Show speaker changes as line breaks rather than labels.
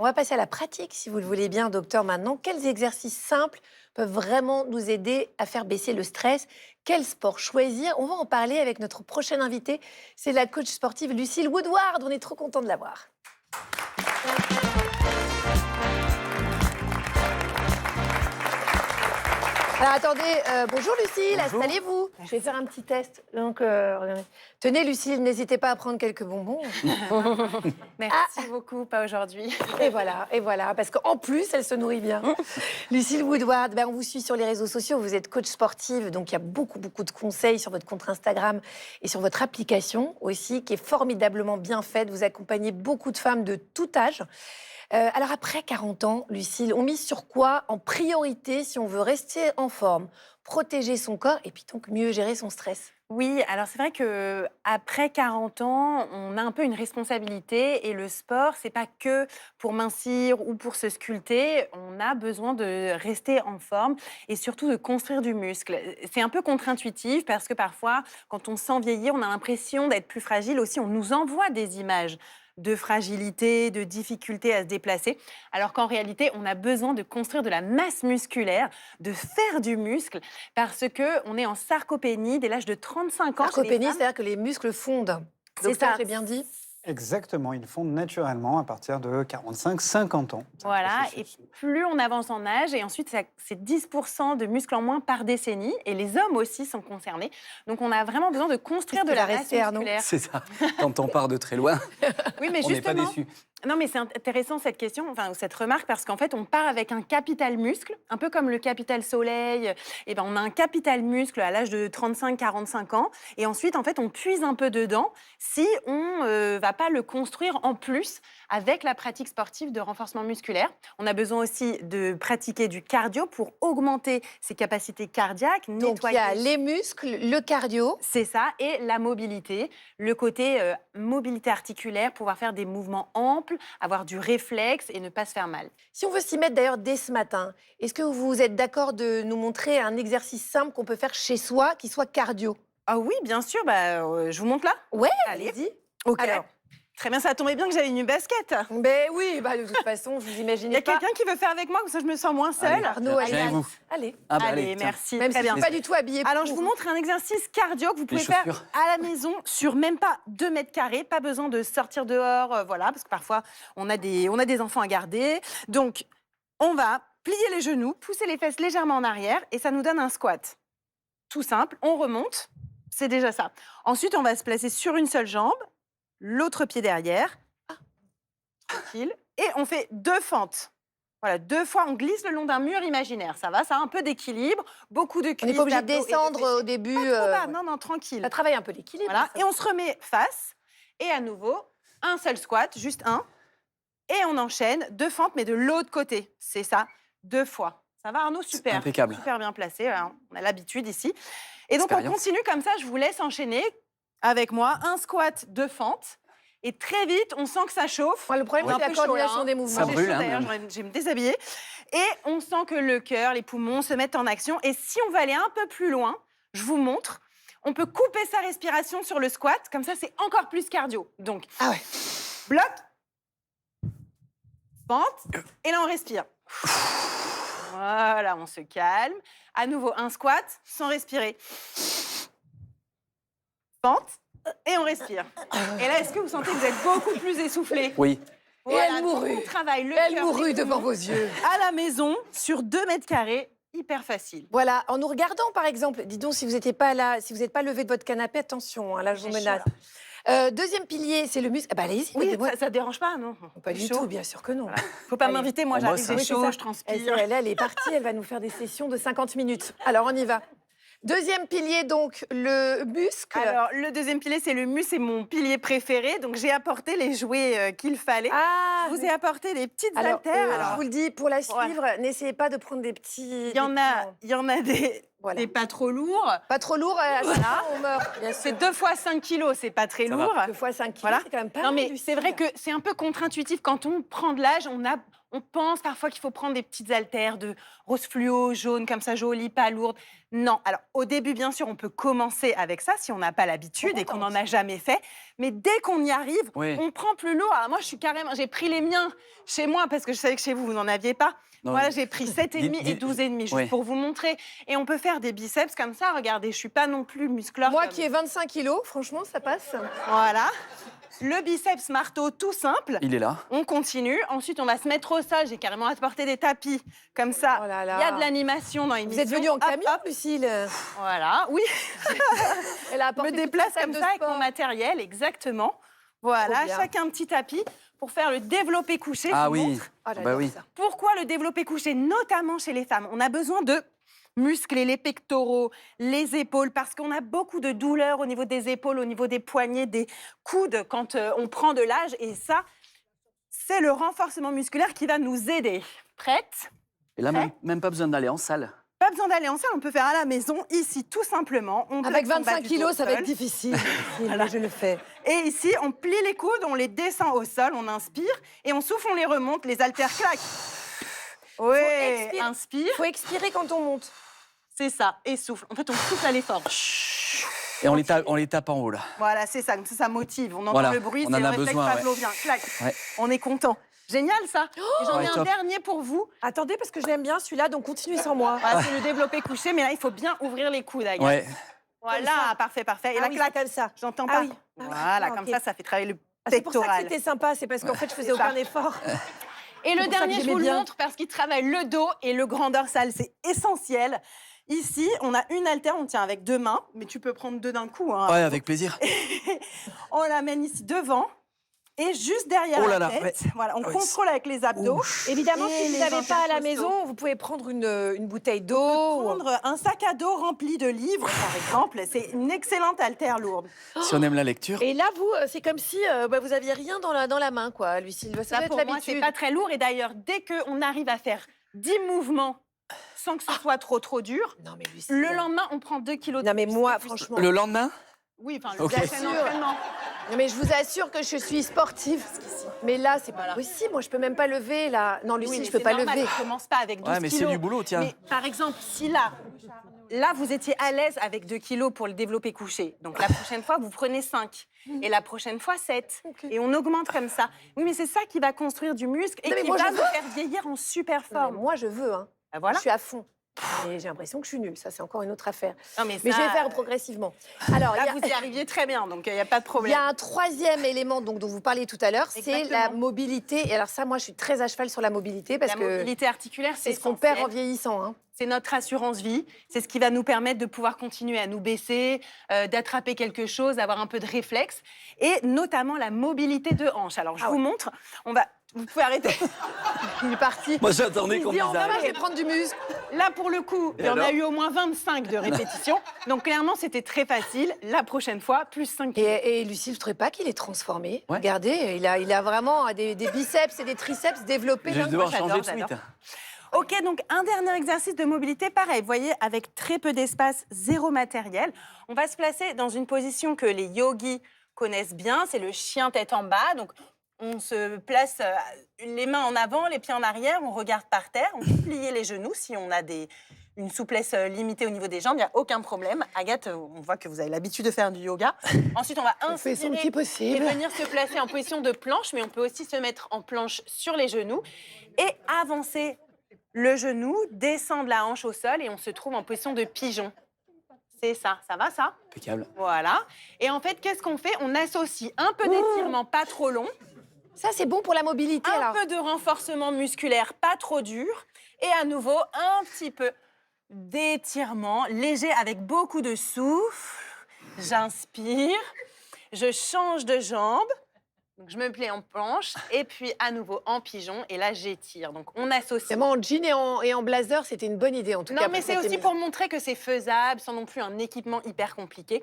On va passer à la pratique, si vous le voulez bien, docteur, maintenant. Quels exercices simples peuvent vraiment nous aider à faire baisser le stress? Quel sport choisir? On va en parler avec notre prochaine invitée. C'est la coach sportive Lucille Woodward. On est trop content de la voir. Alors attendez, bonjour Lucille,
Bonjour.
installez-vous. Je vais faire un petit test. Donc, regardez. Tenez Lucille, n'hésitez pas à prendre quelques bonbons.
Merci beaucoup, pas aujourd'hui.
Et voilà, parce qu'en plus, elle se nourrit bien. Lucille Woodward, on vous suit sur les réseaux sociaux, vous êtes coach sportive, donc il y a beaucoup de conseils sur votre compte Instagram et sur votre application aussi, qui est formidablement bien faite. Vous accompagnez beaucoup de femmes de tout âge. Alors après 40 ans, Lucille, on mise sur quoi en priorité si on veut rester en forme, protéger son corps et puis donc mieux gérer son stress?
Oui, alors c'est vrai que après 40 ans, on a un peu une responsabilité et le sport, c'est pas que pour mincir ou pour se sculpter, on a besoin de rester en forme et surtout de construire du muscle. C'est un peu contre-intuitif parce que parfois, quand on sent vieillir, on a l'impression d'être plus fragile aussi. On nous envoie des images de fragilité, de difficulté à se déplacer, alors qu'en réalité, on a besoin de construire de la masse musculaire, de faire du muscle, parce qu'on est en sarcopénie dès l'âge de 35 ans.
Sarcopénie, c'est-à-dire que les muscles fondent.
C'est
Docteur,
ça.
j'ai bien dit?
Exactement, ils fondent naturellement à partir de 45-50 ans. C'est un
Voilà, et
processus.
plus on avance en âge, et ensuite c'est 10% de muscles en moins par décennie, et les hommes aussi sont concernés. Donc on a vraiment besoin de construire de
Qu'est-ce
la
qu'il va
masse
rester, Arnaud?
musculaire.
C'est ça. Quand on part de très loin,
Oui, mais
on n'est pas
justement,
déçu.
non, mais c'est intéressant cette question, enfin cette remarque, parce qu'en fait, on part avec un capital muscle, un peu comme le capital soleil. Et ben, on a un capital muscle à l'âge de 35-45 ans, et ensuite, en fait, on puise un peu dedans si on va pas le construire en plus avec la pratique sportive de renforcement musculaire. On a besoin aussi de pratiquer du cardio pour augmenter ses capacités cardiaques,
Donc il
nettoyer.
y a les muscles, le cardio.
C'est ça, et la mobilité, le côté mobilité articulaire, pouvoir faire des mouvements amples, avoir du réflexe et ne pas se faire mal.
Si on veut s'y mettre d'ailleurs dès ce matin, est-ce que vous êtes d'accord de nous montrer un exercice simple qu'on peut faire chez soi, qui soit cardio?
Ah oui, bien sûr, je vous montre là.
Ouais,
Allez.
allez-y.
Ok.
Alors.
Très bien, ça a tombé bien que j'avais une basket.
Ben oui, de toute façon, vous
Il y
imaginez
a
pas.
quelqu'un qui veut faire avec moi, comme ça je me sens moins seule.
Allez.
Arnaud, allez.
Viens avec vous.
Allez.
Ah bah
Allez,
tiens.
merci,
Même
très
si je
bien.
suis pas du tout habillée
Alors, je
pour.
vous montre un exercice cardio que vous pouvez
Les
faire
chaussures.
à la maison sur même pas 2 mètres carrés. Pas besoin de sortir dehors, voilà, parce que parfois, on a des enfants à garder. Donc, on va plier les genoux, pousser les fesses légèrement en arrière et ça nous donne un squat. Tout simple, on remonte, c'est déjà ça. Ensuite, on va se placer sur une seule jambe, l'autre pied derrière. Tranquille. Et on fait 2 fentes. Voilà, 2 fois, on glisse le long d'un mur imaginaire. Ça va, ça a un peu d'équilibre, beaucoup de
On
cuisses.
n'est pas obligé de
d'abdos et
descendre
fessiers.
au début.
Pas trop bas,
Ouais.
non, tranquille.
Ça travaille un peu l'équilibre.
Voilà,
ça.
et on se remet face. Et à nouveau, un seul squat, juste un. Et on enchaîne 2 fentes, mais de l'autre côté. C'est ça, 2 fois. Ça va, Arnaud? Super.
Impeccable.
Super bien placé. Voilà, on a l'habitude ici. Et donc, on
Expérience.
continue comme ça. Je vous laisse enchaîner avec moi. Un squat, 2 fentes. Et très vite, on sent que ça chauffe.
Ouais, le problème,
On est
c'est
un
la
peu chaud,
coordination
là, hein.
des mouvements.
Ça
J'ai
brûle,
chaud,
hein,
d'ailleurs,
même.
je vais me déshabiller. Et on sent que le cœur, les poumons se mettent en action. Et si on veut aller un peu plus loin, je vous montre, on peut couper sa respiration sur le squat. Comme ça, c'est encore plus cardio. Donc,
Ah ouais.
bloc, pente, et là, on respire. Voilà, on se calme. À nouveau, un squat sans respirer. Pente, et on respire. Et là, est-ce que vous sentez que vous êtes beaucoup plus essoufflé?
Oui.
Et elle mourut.
On travaille le
Elle
cœur,
mourut
les
devant
poumons,
vos yeux.
à la maison, sur 2 mètres carrés, hyper facile.
Voilà, en nous regardant par exemple, dis donc si vous n'étiez pas là, si vous n'êtes pas levé de votre canapé, attention, hein, là je vous
J'ai
menace.
chaud,
Deuxième pilier, c'est le muscle. Ah bah allez-y,
Oui,
mettez-moi.
ça dérange pas, non?
Pas du
Chaud.
tout, bien sûr que non.
Faut pas
Allez.
m'inviter, moi
On bosse,
j'arrive,
hein.
j'ai
Oui, c'est
chaud,
ça.
je transpire.
Elle est partie, elle va nous faire des sessions de 50 minutes. Alors on y va. Deuxième pilier, donc, le muscle.
Alors, le deuxième pilier, c'est le muscle, c'est mon pilier préféré. Donc, j'ai apporté les jouets qu'il fallait.
ah,
Je vous ai apporté des petites
alors,
haltères.
je vous le dis, pour la suivre, n'essayez pas de prendre des petits...
Il y en a des,
Voilà.
des pas trop lourds.
Pas trop lourd, à chaque fois, on meurt. Bien
C'est
sûr.
2 fois 5 kilos, c'est pas très
Ça va.
lourd.
2 fois 5 kilos,
Voilà.
c'est quand même pas
Non,
mal,
mais
Lucille.
c'est vrai que c'est un peu contre-intuitif. Quand on prend de l'âge, On pense parfois qu'il faut prendre des petites haltères de rose fluo, jaune, comme ça, jolies, pas lourdes. Non. Alors, au début, bien sûr, on peut commencer avec ça si on n'a pas l'habitude et qu'on n'en a jamais fait. Mais dès qu'on y arrive,
Oui.
on prend plus lourd. Alors, moi, j'ai pris les miens chez moi parce que je savais que chez vous, vous n'en aviez pas.
Non,
Voilà,
mais-
j'ai pris 7,5 et 12,5 juste
Ouais.
pour vous montrer. Et on peut faire des biceps comme ça. Regardez, je suis pas non plus musclore.
Moi
comme-
qui ai 25 kilos, franchement, ça passe.
Voilà. Le biceps marteau, tout simple.
Il est là.
On continue. Ensuite, on va se mettre au sol. J'ai carrément apporté des tapis. Comme ça,
Oh là là.
il y a de l'animation dans
Vous
l'émission.
êtes venue en
Hop,
camion,
hop.
Lucille.
Voilà, oui.
Elle a
Je
apporté
me
toute
déplace
sa salle
comme
de
ça avec
sport.
mon matériel, exactement. Voilà,
Trop bien.
chacun un petit tapis pour faire le développé couché.
Ah
Je vous
oui.
montre.
Oh, j'adore
Bah oui.
ça.
Pourquoi le développé couché, notamment chez les femmes? On a besoin de muscler les pectoraux, les épaules, parce qu'on a beaucoup de douleurs au niveau des épaules, au niveau des poignets, des coudes quand on prend de l'âge. Et ça, c'est le renforcement musculaire qui va nous aider. Prête?
Et là, même pas besoin d'aller en salle.
Pas besoin d'aller en salle, on peut faire à la maison, ici, tout simplement. On
Avec
plaque son bas
25
du
kilos,
dos
ça
au
va être
sol.
difficile. Là, je le fais.
Et ici, on plie les coudes, on les descend au sol, on inspire, et on souffle, on les remonte, les haltères claquent. Oui,
expirer.
inspire,
Il faut expirer quand on monte.
c'est ça, et souffle. En fait, on souffle à l'effort.
Et on les tape en haut, là.
Voilà, c'est ça, comme ça motive. On entend
Voilà,
le bruit,
on
c'est
en
le
a
réflexe
besoin, ouais.
pavlovien. Clac.
Ouais.
On est content. Génial, ça. Et j'en
Ouais,
ai un
top.
dernier pour vous.
Attendez, parce que je l'aime bien celui-là, donc continuez sans moi.
Voilà, c'est le développé couché, mais là, il faut bien ouvrir les coudes, Agathe.
Ouais.
Voilà, parfait, parfait. Et
Ah
la
oui,
claque,
c'est comme ça.
j'entends
Ah
pas.
oui. Ah oui.
Voilà,
Ah,
comme
ok.
ça fait travailler le
Ah, c'est pour ça que
pectoral.
c'était sympa, c'est parce qu'en fait, je faisais
C'est ça.
aucun effort.
Et le
pour ça que
dernier, je
j'aimais
vous le
bien.
montre parce qu'il travaille le dos et le grand dorsal. C'est essentiel. Ici, on a une haltère, on tient avec 2 mains, mais tu peux prendre 2 d'un coup. Hein.
Ouais, avec plaisir.
On l'amène ici devant et juste derrière
Oh là
la
là,
tête.
ouais.
Voilà, on
Oui.
contrôle avec les abdos.
Évidemment,
Et
si vous
les
n'avez pas à la
intercostaux.
maison, vous pouvez prendre une bouteille d'eau.
Prendre un sac à dos rempli de livres, par exemple. C'est une excellente haltère lourde.
Si on aime la lecture.
Et là, vous, c'est comme si vous aviez rien dans la main, quoi, Lucille. Ça
Ça,
doit être
pour moi,
l'habitude.
c'est pas très lourd. Et d'ailleurs, dès qu'on arrive à faire 10 mouvements sans que ce soit trop dur,
Non, mais Lucille.
le lendemain, on prend 2 kilos de
Non, mais
plus.
moi,
Plus-
franchement.
Le lendemain.
Oui, enfin,
Ok.
la chaîne d'entraînement.
Non, mais je vous assure que je suis sportive. Mais là, c'est pas possible. Moi, je peux même pas lever, là. Non,
Oui,
Lucille,
mais
je peux
c'est
pas
normal,
lever.
on commence pas avec 12
Ouais, mais c'est
kilos.
du boulot, tiens.
Mais par exemple, si là, vous étiez à l'aise avec 2 kilos pour le développer couché. Donc la prochaine fois, vous prenez 5. Et la prochaine fois, 7.
Ok.
Et on augmente comme ça. Oui, mais c'est ça qui va construire du muscle et
Non, mais
qui
moi,
va
je
nous
veux.
faire vieillir en super
Non, mais
forme.
moi, je veux. Hein.
Ben voilà.
Je suis à fond. Mais j'ai l'impression que je suis nulle. Ça, c'est encore une autre affaire.
Non,
Mais
ça,
je vais faire progressivement. Alors,
Là,
il y a-
vous y arriviez très bien, donc il n'y a pas de
il
problème.
y a un troisième élément dont vous parliez tout à l'heure, c'est
Exactement.
la mobilité. Et alors ça, moi, je suis très à cheval sur la mobilité parce
La
que
mobilité articulaire,
c'est
c'est
ce qu'on
essentiel.
perd en vieillissant. Hein.
C'est notre assurance vie. C'est ce qui va nous permettre de pouvoir continuer à nous baisser, d'attraper quelque chose, d'avoir un peu de réflexe. Et notamment la mobilité de hanche. Alors, je
Ah
vous
ouais.
montre. Vous pouvez arrêter.
Il est parti.
Moi, j'attendais
Il
qu'on
se
me
dit,
dise
enfin, je
arrête.
vais prendre du muscle.
Là, pour le coup,
Et
il y en a
alors
eu au moins 25 de répétitions. Donc, clairement, c'était très facile. La prochaine fois, plus 5 kilos.
Et Lucille, je ne trouvez pas qu'il est transformé.
Ouais.
Regardez, il a vraiment des biceps et des triceps développés.
Je vais devoir
j'adore,
changer de
j'adore.
suite.
Ok, donc un dernier exercice de mobilité, pareil, vous voyez, avec très peu d'espace, zéro matériel. On va se placer dans une position que les yogis connaissent bien, c'est le chien tête en bas. Donc, on se place les mains en avant, les pieds en arrière, on regarde par terre, on peut plier les genoux si on a une souplesse limitée au niveau des jambes, il n'y a aucun problème. Agathe, on voit que vous avez l'habitude de faire du yoga. Ensuite, on va
On fait son petit
inspirer et
possible.
venir se placer en position de planche, mais on peut aussi se mettre en planche sur les genoux et avancer le genou, descendre la hanche au sol et on se trouve en position de pigeon. C'est ça, ça va ça?
Impeccable.
Voilà. Et en fait, qu'est-ce qu'on fait? On associe un peu d'étirement pas trop long,
Ça, c'est bon pour la mobilité,
un
alors.
peu de renforcement musculaire pas trop dur et à nouveau un petit peu d'étirement léger avec beaucoup de souffle. J'inspire, je change de jambe. Donc, je me plie en planche et puis à nouveau en pigeon et là j'étire. Donc on associe.
Vraiment, en jean et en blazer, c'était une bonne idée, en tout
Non
cas.
mais
pour
c'est
cette
aussi
émission.
pour montrer que c'est faisable sans non plus un équipement hyper compliqué.